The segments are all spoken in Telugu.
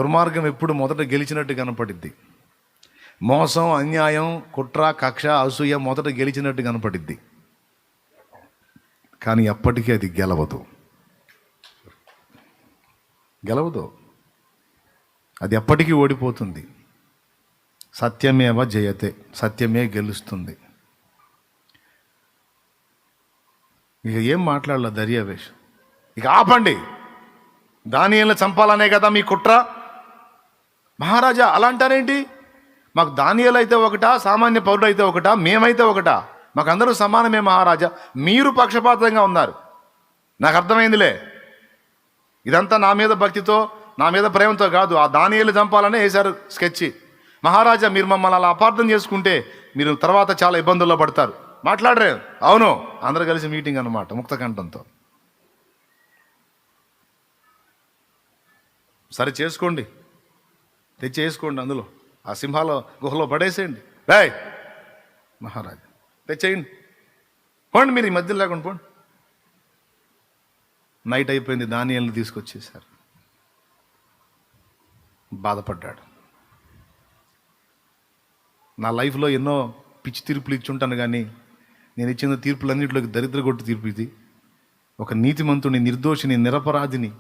దుర్మార్గం ఎప్పుడు మొదట గెలిచినట్టు కనపడిద్ది. మోసం, అన్యాయం, కుట్ర, కక్ష, అసూయ మొదట గెలిచినట్టు కనపడిద్ది. కానీ ఎప్పటికీ అది గెలవదు. అది ఎప్పటికీ ఓడిపోతుంది. సత్యమేవ జయతే, సత్యమే గెలుస్తుంది. ఇక ఏం మాట్లాడాల దర్యావేష్, ఇక ఆపండి. దానియేలుని చంపాలనే కదా మీ కుట్ర. మహారాజా అలా అంటారేంటి? మాకు దానియేలు అయితే ఒకటా, సామాన్య పౌరుడు అయితే ఒకటా, మేమైతే ఒకటా? మాకు అందరూ సమానమే మహారాజా. మీరు పక్షపాతంగా ఉన్నారు. నాకు అర్థమైందిలే. ఇదంతా నా మీద భక్తితో, నా మీద ప్రేమతో కాదు, ఆ దానియేలు చంపాలనే వేశారు స్కెచ్. మహారాజా మీరు మమ్మల్ని అలా అపార్థం చేసుకుంటే మీరు తర్వాత చాలా ఇబ్బందుల్లో పడతారు. మాట్లాడరే? అవును, అందరూ కలిసి మీటింగ్ అన్నమాట, ముక్తకంఠంతో. సరే చేసుకోండి, తెచ్చేసుకోండి, అందులో ఆ సింహాల గుహలో పడేసేయండి. రాయ్ మహారాజా తెచ్చేయండి, పోండి, మీరు ఈ మధ్యలో లేకుండా పోండి. నైట్ అయిపోయింది, దానియేలుని తీసుకొచ్చేసారు. బాధపడ్డాడు. నా లైఫ్లో ఎన్నో పిచ్చి తీర్పులు ఇచ్చుంటాను, కానీ నేను ఇచ్చిన తీర్పులన్నింటిలోకి దరిద్ర కొట్టు తీర్పు ఇది. ఒక నీతిమంతుని, నిర్దోషిని, నిరపరాధిని,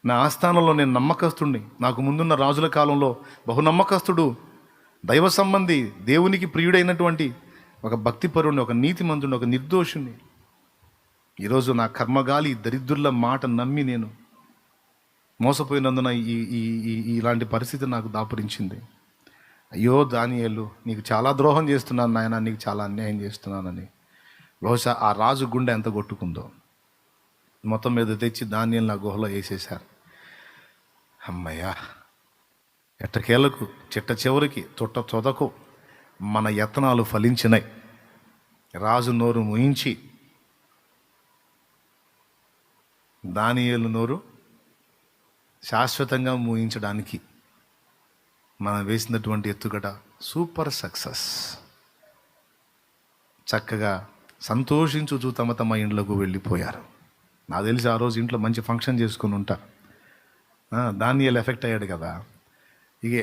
నా ఆస్థానంలో నేను నమ్మకస్తుడిని. నాకు ముందున్న రాజుల కాలంలో బహునమ్మకస్తుడు, దైవ సంబంధి, దేవునికి ప్రియుడైనటువంటి ఒక భక్తిపరుడిని, ఒక నీతిమంతుడిని, ఒక నిర్దోషుని. ఈరోజు నా కర్మగాలి దరిద్రుల మాట నమ్మి నేను మోసపోయినందున ఇలాంటి పరిస్థితి నాకు దాపురించింది. అయ్యో దానియేలు, నీకు చాలా ద్రోహం చేస్తున్నాను నాయన, నీకు చాలా అన్యాయం చేస్తున్నానని బహుశా ఆ రాజు గుండె ఎంత కొట్టుకుందో. మొత్తం మీద తెచ్చి దానియేలు నా గుహలో వేసేశారు. అమ్మయ్యా, ఎట్టకేలకు చిట్ట చివరికి చుట్ట చొదకు మన యత్నాలు ఫలించినాయి. రాజు నోరు ముయించి దానియేలు నోరు శాశ్వతంగా మూయించడానికి మనం వేసినటువంటి ఎత్తుగడ సూపర్ సక్సెస్. చక్కగా సంతోషించుచు తమ తమ ఇండ్లకు వెళ్ళిపోయారు. నాకు తెలిసి ఆ రోజు ఇంట్లో మంచి ఫంక్షన్ చేసుకుని ఉంటారు. దానియేలు ఎఫెక్ట్ అయ్యాడు కదా. ఇక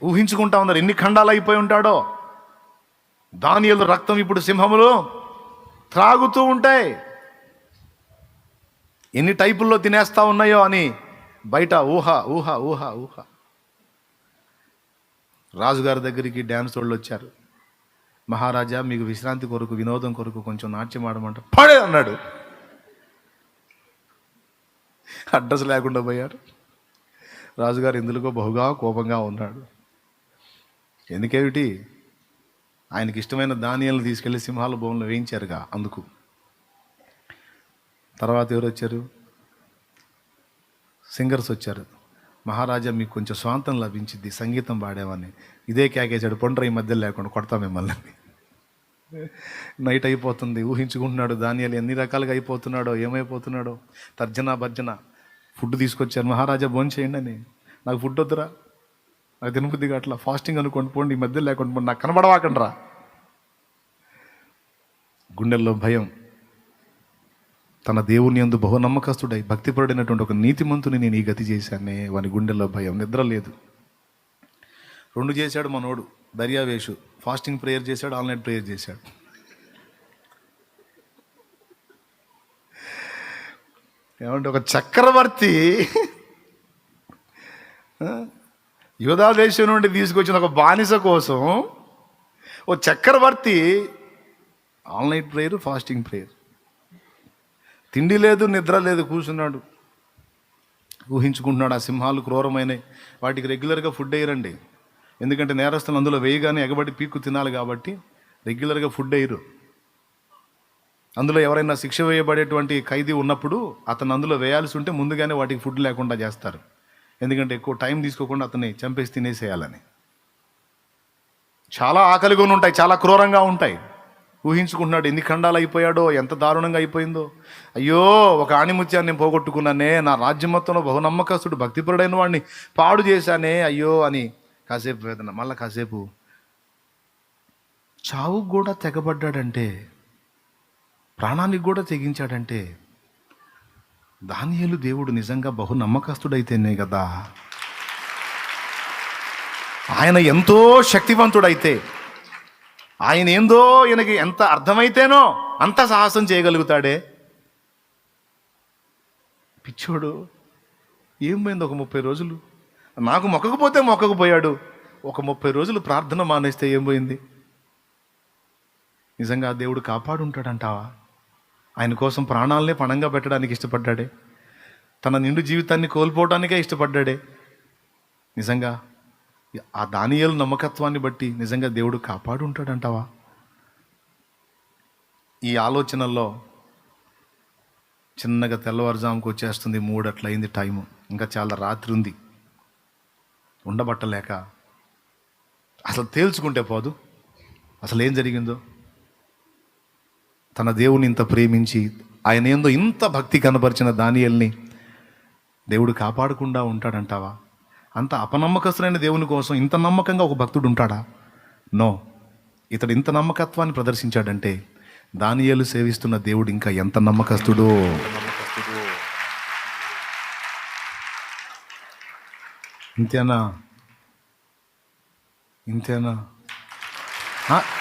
ఊహించుకుంటా ఉన్నారు ఎన్ని ఖండాలు అయిపోయి ఉంటాడో. దానియేలు రక్తం ఇప్పుడు సింహములు త్రాగుతూ ఉంటాయి, ఎన్ని టైపుల్లో తినేస్తా ఉన్నాయో అని బయట ఊహ ఊహ ఊహ ఊహ. రాజుగారి దగ్గరికి డ్యాన్స్ వాళ్ళు వచ్చారు. మహారాజా మీకు విశ్రాంతి కొరకు, వినోదం కొరకు కొంచెం నాట్యం ఆడమంట. పడే అన్నాడు. అడ్రస్ లేకుండా పోయారు. రాజుగారు ఎందుకో బహుగా కోపంగా ఉన్నాడు. ఎందుకేమిటి? ఆయనకి ఇష్టమైన దానియేలుని తీసుకెళ్ళి సింహాల బోన్లో వేయించారుగా, అందుకు. తర్వాత ఎవరు వచ్చారు? సింగర్స్ వచ్చారు. మహారాజా మీకు కొంచెం స్వాంతం లభించింది, సంగీతం పాడేవాన్ని. ఇదే కేకేశాడు, పొండ్ర ఈ మధ్యలో లేకుండా కొడతా మిమ్మల్ని. నైట్ అయిపోతుంది, ఊహించుకుంటున్నాడు దానియేలు ఎన్ని రకాలుగా అయిపోతున్నాడో, ఏమైపోతున్నాడో. తర్జన భర్జన. ఫుడ్ తీసుకొచ్చారు. మహారాజా భోంచేయండి అని. నాకు ఫుడ్ వద్దురా, నాకు తినబుద్దిగా అట్లా, ఫాస్టింగ్ అనుకోండి పోండి, ఈ మధ్యలో లేకుండా పోండి, నాకు కనబడవాకండి రా. గుండెల్లో భయం. తన దేవుని యందు బహునమ్మకస్తుడై భక్తిపరుడైనటువంటి ఒక నీతిమంతుని నేను ఈ గతి చేశానే, వాని గుండెల్లో భయం. నిద్ర లేదు. 2 చేశాడు మనోడు దర్యావేషు. ఫాస్టింగ్ ప్రేయర్ చేశాడు, ఆన్లైన్ ప్రేయర్ చేశాడు. ఏమంటే ఒక చక్రవర్తి యూదా దేశం నుండి తీసుకొచ్చిన ఒక బానిస కోసం ఓ చక్రవర్తి ఆన్లైన్ ప్రేయర్, ఫాస్టింగ్ ప్రేయర్. తిండి లేదు, నిద్ర లేదు, కూర్చున్నాడు, ఊహించుకుంటున్నాడు. ఆ సింహాలు క్రూరమైనవి, వాటికి రెగ్యులర్గా ఫుడ్ వేయరండి. ఎందుకంటే నేరస్తులు అందులో వేయగానే ఎగబడి పీక్కు తినాలి కాబట్టి రెగ్యులర్గా ఫుడ్ వేయరు. అందులో ఎవరైనా శిక్ష వేయబడేటువంటి ఖైదీ ఉన్నప్పుడు అతను అందులో వేయాల్సి ఉంటే ముందుగానే వాటికి ఫుడ్ లేకుండా చేస్తారు. ఎందుకంటే ఎక్కువ టైం తీసుకోకుండా అతన్ని చంపేసి తినేసేయాలని. చాలా ఆకలిగా ఉంటాయి, చాలా క్రూరంగా ఉంటాయి. ఊహించుకుంటున్నాడు ఎన్ని ఖండాలు అయిపోయాడో, ఎంత దారుణంగా అయిపోయిందో. అయ్యో, ఒక ఆణిముత్యాన్ని నేను పోగొట్టుకున్నానే, నా రాజ్యం మొత్తంలో బహునమ్మకస్తుడు భక్తిపరుడైన వాడిని పాడు చేశానే, అయ్యో అని కాసేపు వేదన. మళ్ళీ కాసేపు చావుకు కూడా తెగబడ్డాడంటే, ప్రాణానికి కూడా తెగించాడంటే దానియేలు దేవుడు నిజంగా బహునమ్మకస్తుడైతేనే కదా. ఆయన ఎంతో శక్తివంతుడైతే, ఆయన ఏందో ఈయనకి ఎంత అర్థమైతేనో అంత సాహసం చేయగలుగుతాడే. పిచ్చోడు ఏం పోయింది? ఒక 30 రోజులు నాకు మొక్కకపోతే మొక్కకపోయాడు. ఒక 30 రోజులు ప్రార్థన మానేస్తే ఏం పోయింది? నిజంగా దేవుడు కాపాడుంటాడంటావా? ఆయన కోసం ప్రాణాలనే పణంగా పెట్టడానికి ఇష్టపడ్డాడే, తన నిండు జీవితాన్ని కోల్పోవడానికే ఇష్టపడ్డాడే. నిజంగా ఆ దానియేలు నమ్మకత్వాన్ని బట్టి నిజంగా దేవుడు కాపాడుంటాడంటావా? ఈ ఆలోచనల్లో చిన్నగా తెల్లవారుజాముకు వచ్చేస్తుంది, 3 అట్లయింది టైము, ఇంకా చాలా రాత్రి ఉంది. ఉండబట్టలేక అసలు తేల్చుకుంటే పోదు అసలు ఏం జరిగిందో. తన దేవుని ఇంత ప్రేమించి ఆయన ఏందో ఇంత భక్తి కనపరిచిన దానియేలుని దేవుడు కాపాడకుండా ఉంటాడంటావా? అంత అపనమ్మకస్తులైన దేవుని కోసం ఇంత నమ్మకంగా ఒక భక్తుడు ఉంటాడా? నో. ఇతడు ఇంత నమ్మకత్వాన్ని ప్రదర్శించాడంటే దానియేలు సేవిస్తున్న దేవుడు ఇంకా ఎంత నమ్మకస్తుడో. ఇంతేనా?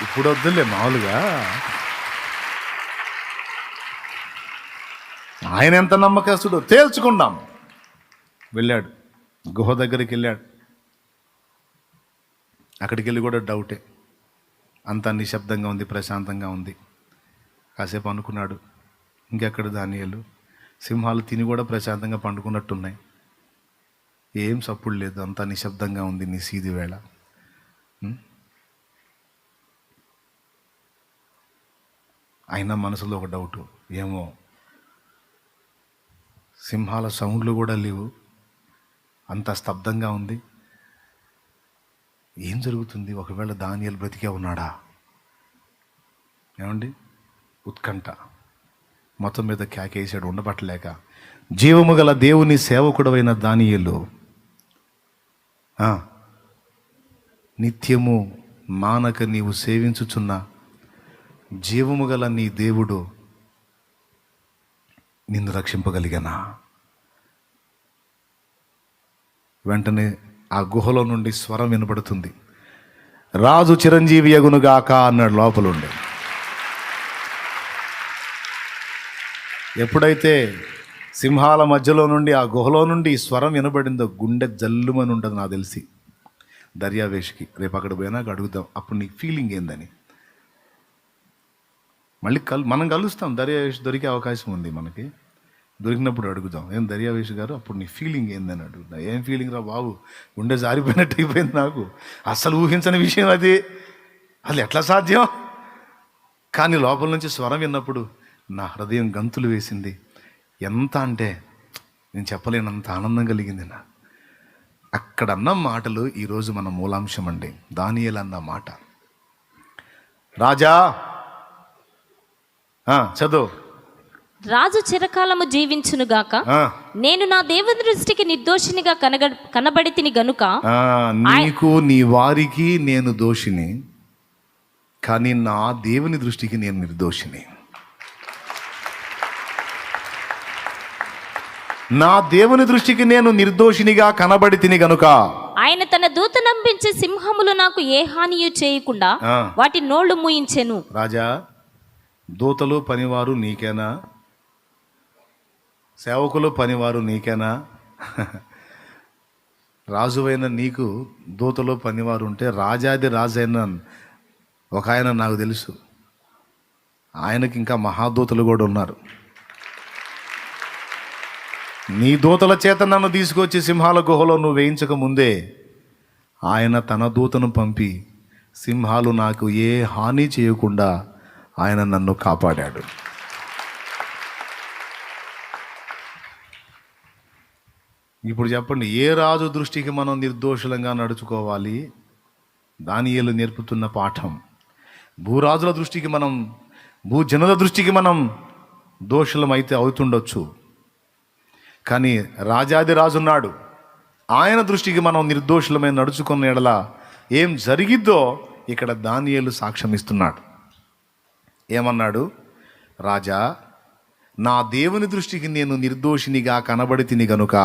ఇప్పుడు వద్దులే, మామూలుగా ఆయన ఎంత నమ్మకస్తుడో తేల్చుకుందాం. వెళ్ళాడు, గుహ దగ్గరికి వెళ్ళాడు. అక్కడికి వెళ్ళి కూడా డౌటే. అంతా నిశ్శబ్దంగా ఉంది, ప్రశాంతంగా ఉంది. కాసేపు అనుకున్నాడు, ఇంకెక్కడ దానియేలు, సింహాలు తిని కూడా ప్రశాంతంగా పండుకున్నట్టున్నాయి, ఏం సప్పుడు లేదు, అంతా నిశ్శబ్దంగా ఉంది, నీ సీది వేళ. అయినా మనసులో ఒక డౌటు, ఏమో సింహాల సౌండ్లు కూడా లేవు, అంత స్తబ్దంగా ఉంది, ఏం జరుగుతుంది? ఒకవేళ దానియేలు బ్రతికే ఉన్నాడా? ఏమండి? ఉత్కంఠ మొత్తం మీద కేకేసాడు ఉండబట్టలేక. జీవము గల దేవుని సేవకుడవైన దానియేలు, నిత్యము మానక నీవు సేవించుచున్న జీవము గల నీ దేవుడు నిన్ను రక్షింపగలిగానా? వెంటనే ఆ గుహలో నుండి స్వరం వినబడుతుంది, రాజు చిరంజీవి యగునుగాక అన్నాడు లోపలుండి. ఎప్పుడైతే సింహాల మధ్యలో నుండి ఆ గుహలో నుండి స్వరం వినబడిందో గుండె జల్లుమని ఉంటుంది నాకు తెలిసి దర్యావేష్కి. రేపు అక్కడ పోయినాక అడుగుదాం, అప్పుడు నీకు ఫీలింగ్ ఏందని. మళ్ళీ మనం కలుస్తాం, దర్యావేష్ దొరికే అవకాశం ఉంది మనకి. దొరికినప్పుడు అడుగుదాం, ఏం దర్యావేష్ గారు అప్పుడు నీ ఫీలింగ్ ఏందని అడుగుతా. ఏం ఫీలింగ్ రా బాబు, గుండె జారిపోయినట్టు అయిపోయింది నాకు, అస్సలు ఊహించని విషయం అది, అసలు ఎట్లా సాధ్యం? కానీ లోపల నుంచి స్వరం విన్నప్పుడు నా హృదయం గంతులు వేసింది. ఎంత అంటే నేను చెప్పలేనంత ఆనందం కలిగింది నా. అక్కడ అన్న మాటలు ఈరోజు మన మూలాంశం అండి. దానియేలు అన్న మాట, రాజా చదువు, రాజు చిరకాలము జీవించునుగాక, నేను నా దేవుని దృష్టికి నిర్దోషినిగా కనబడి తిని గనుక. నీకు నీ వారికి నేను దోషిని, కానీ నా దేవుని దృష్టికి నేను నిర్దోషిని. నా దేవుని దృష్టికి నేను నిర్దోషినిగా కనబడి తిని గనుక ఆయన తన దూత నంపించే సింహములు నాకు ఏ హానియు చేయకుండా వాటి నోళ్లు మూయించెను. రాజా, దూతలు పనివారు నీకేనా? సేవకులు పనివారు నీకేనా? రాజువైన నీకు దూతలు పనివారు ఉంటే రాజాది రాజైన ఒక ఆయన నాకు తెలుసు, ఆయనకి ఇంకా మహాదూతలు కూడా ఉన్నారు. నీ దూతల చేత నన్ను తీసుకొచ్చి సింహాల గుహలో నువ్వు వేయించక ముందే ఆయన తన దూతను పంపి సింహాలు నాకు ఏ హాని చేయకుండా ఆయన నన్ను కాపాడాడు. ఇప్పుడు చెప్పండి, ఏ రాజు దృష్టికి మనం నిర్దోషులంగా నడుచుకోవాలి? దానియేలు నేర్పుతున్న పాఠం. భూరాజుల దృష్టికి మనం, భూజనుల దృష్టికి మనం దోషులమైతే అవుతుండొచ్చు, కానీ రాజాది రాజున్నాడు, ఆయన దృష్టికి మనం నిర్దోషులమైన నడుచుకున్న ఎడల ఏం జరిగిద్దో ఇక్కడ దానియేలు సాక్ష్యం ఇస్తున్నాడు. ఏమన్నాడు? రాజా, నా దేవుని దృష్టికి నేను నిర్దోషినిగా కనబడి తిని గనుక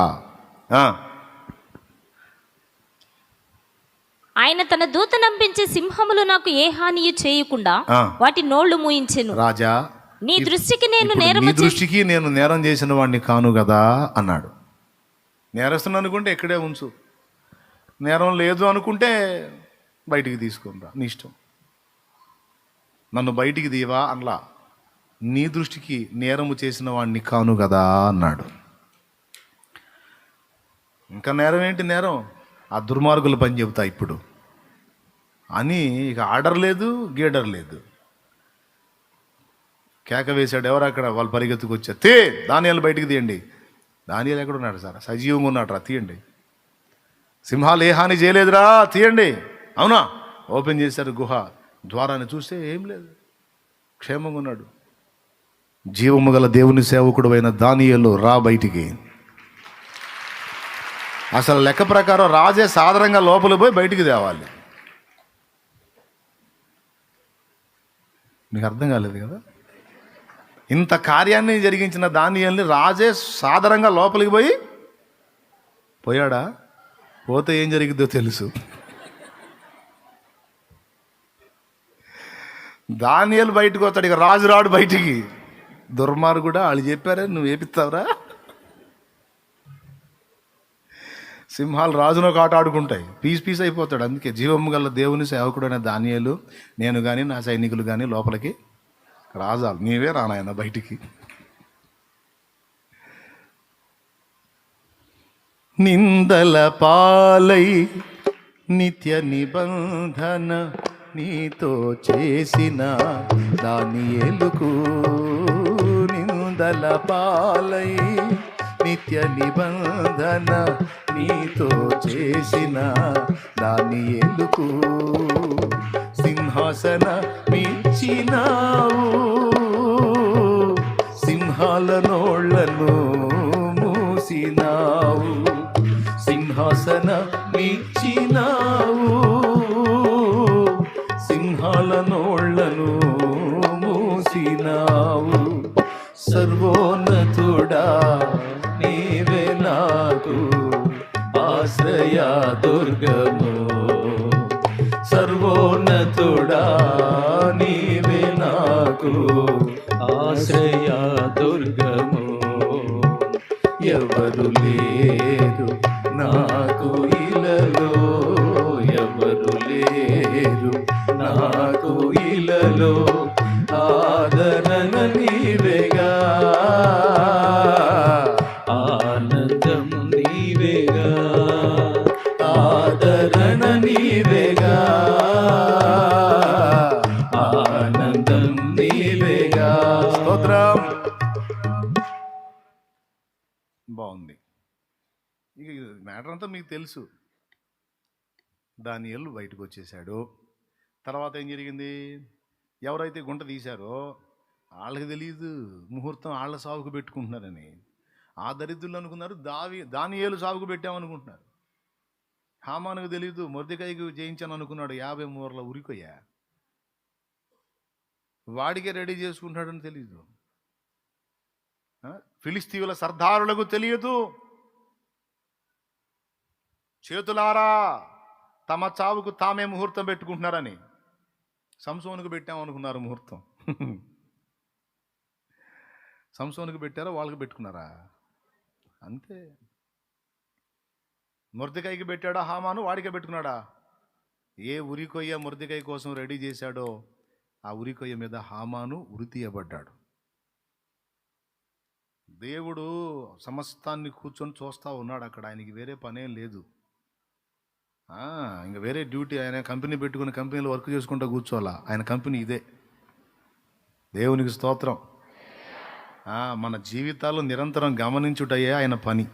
ఆయన తన దూత నంపించే సింహములు నాకు ఏ హానియు చేయకుండా వాటి నోళ్లు మూయించెను. రాజా, నీ దృష్టికి నేను నేరం చేసిన వాడిని కాను కదా అన్నాడు. నేరస్తుని అనుకుంటే ఇక్కడే ఉంచు, నేరం లేదు అనుకుంటే బయటికి తీసుకునిరా, నీ ఇష్టం. నన్ను బయటికి దీవా అనలా. నీ దృష్టికి నేరము చేసిన వాడిని కాను కదా అన్నాడు. ఇంకా నేరం ఏంటి? నేరం ఆ దుర్మార్గుల పని చెబుతా ఇప్పుడు అని ఇక ఆర్డర్ లేదు, గీడర్ లేదు. కేక వేశాడు. ఎవరు అక్కడ? వాళ్ళు పరిగెత్తుకు వచ్చారు. దానియేలు బయటికి తీయండి. దానియేలు ఎక్కడ ఉన్నాడు సార్? సజీవంగా ఉన్నాడు రా, తీయండి. సింహాలు ఏ హాని చేయలేదురా, తీయండి. అవునా? ఓపెన్ చేశారు గుహ ద్వారాన్ని. చూస్తే ఏం లేదు, క్షేమంగా ఉన్నాడు. జీవము గల దేవుని సేవకుడు అయిన దానియేలు రా బయటికి. అసలు లెక్క ప్రకారం రాజే సాధారణంగా లోపల పోయి బయటికి తేవాలి. మీకు అర్థం కాలేదు కదా? ఇంత కార్యాన్ని జరిగించిన దానియేలుని రాజే సాధారణంగా లోపలికి పోయాడా? పోతే ఏం జరిగిద్దో తెలుసు. దానియేలు బయటకు వస్తాడు, ఇక రాజు రాడు బయటికి. దుర్మార్గుడా, వాళ్ళు చెప్పారే నువ్వు ఏపిస్తావురా? సింహాలు రాజును కాట ఆడుకుంటాయి, పీస్ అయిపోతాడు. అందుకే జీవము గల దేవుని సేవకుడైన దానియేలు, నేను కానీ నా సైనికులు కానీ లోపలికి రాజాలు. నీవే రానాయన బయటికి. నిందల పాలై నిత్య నిబంధన నీతో చేసిన దానియేలుకు, నిందల పాలై నిత్య నిబంధన నీతో చేసిన దానియేలుకు, సింహాసన మిచ్చినావు, సింహాల నోళ్లను మూసినావు, సింహాసన మిచ్చినావు, సింహాల నోళ్లను మూసినావు. సర్వోన్నతుడా నీవే నాకు ఆశ్రయ దుర్గము, సర్వోన్నతుడా నీవే నాకు ఆశ్రయ దుర్గము. ఎవరు లేరు నాకు ఇలలో, ఎవరు లేరు నాకు ఇలలో, ఆదరణ నీవేగా, ఆనందం నీవేగా, ఆదరణ నీవేగా, ఆనందం నీవేగా. స్తోత్రం. బాగుంది. ఇక మ్యాటర్ అంతా మీకు తెలుసు. దానియేలు బయటకు వచ్చేసాడు. తర్వాత ఏం జరిగింది? ఎవరైతే గుంట తీశారో వాళ్ళకి తెలియదు ముహూర్తం వాళ్ళ సాగుకు పెట్టుకుంటున్నారని. ఆ దరిద్రులు అనుకున్నారు దానియేలు సాగుకు పెట్టామనుకుంటున్నారు. హామానుకు తెలియదు మొర్దెకాయికి జయించాను అనుకున్నాడు. 50 మూరల ఉరికొయ్యా, వాడికే రెడీ చేసుకుంటాడని తెలియదు. ఫిలిస్తీయుల సర్దారులకు తెలియదు. చేతులారా తమ చావుకు తామే ముహూర్తం పెట్టుకుంటున్నారని. సంసోనుకు పెట్టామనుకున్నారు ముహూర్తం. సంసోనుకు పెట్టారా, వాళ్ళకి పెట్టుకున్నారా? అంతే. మొర్దెకాయికి పెట్టాడా హామాను, వాడికే పెట్టుకున్నాడా? ఏ ఉరికొయ్య మొర్దెకాయి కోసం రెడీ చేశాడో ఆ ఉరికొయ్య మీద హామాను ఉరి తీయబడ్డాడు. దేవుడు సమస్తాన్ని కూర్చొని చూస్తూ ఉన్నాడు అక్కడ. ఆయనకి వేరే పనేం లేదు. ఇంకా వేరే డ్యూటీ, ఆయన కంపెనీ పెట్టుకుని కంపెనీలో వర్క్ చేసుకుంటూ కూర్చోవాలా. ఆయన కంపెనీ ఇదే. దేవునికి స్తోత్రం. మన జీవితాలు నిరంతరం గమనించుటయే ఆయన పని.